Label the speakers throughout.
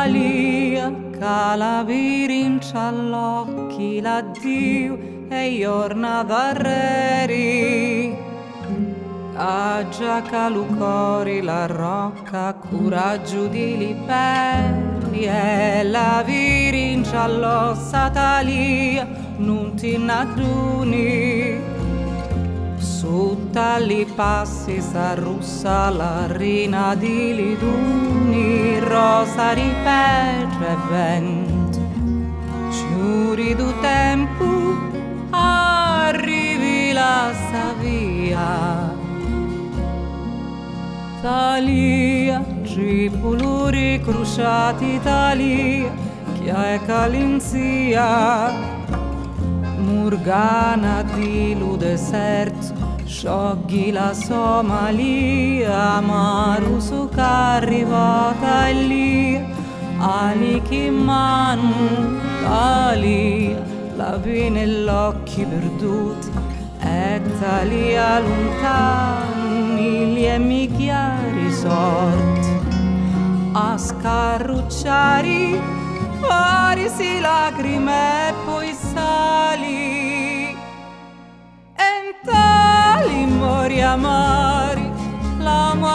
Speaker 1: Talia, calavirin all'occhi l'addio e giorna darreri. Aggia calucori la rocca, coraggio di liberi e la virincia all'ossa Talia, non ti naduni. Su tali passi s'arrussa la rina di liduni, rosa ripete vento, giuri du tempo, arrivi la savia. Talia, tripoluri crociati Talia, che è calinzia, Murgana di lu deserto, sciogli la Somalia, Marusu che arrivata lì, ali che manu, Talia, la vi nell'occhi perduti, e Talia lontani, gli emi chiari sorti, a scarrucciari, farisi lacrime e poi sali. Entali mori amari, l'amo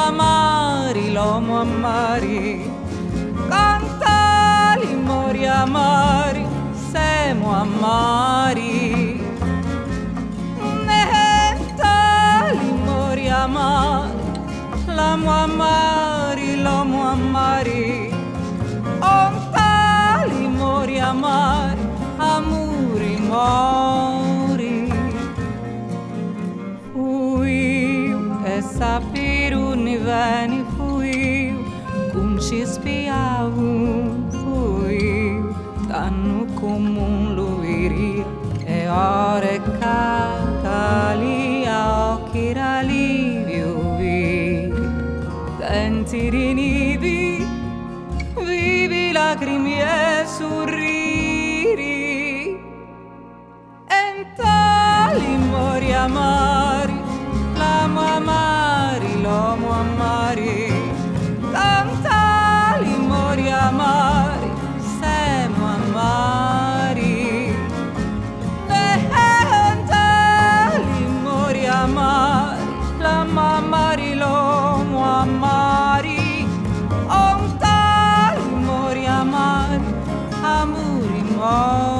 Speaker 1: amari, cantali mori amari, semo amari. Entali mori amari, l'amo amari, ontali mori amari, amuri mori. Fui e sapiru ni veni, fui cum ci spiavu, fui tannu cum un luiri e ore catalia occhi ralivio viri, denti rinivi, vivi lacrimi e sorriri. Entali mori amari, l'amo amari, cantali mori amari, semo amari. Entali mori amari, l'amo amari, l'uomo amari, ontali mori amari, amuri mori.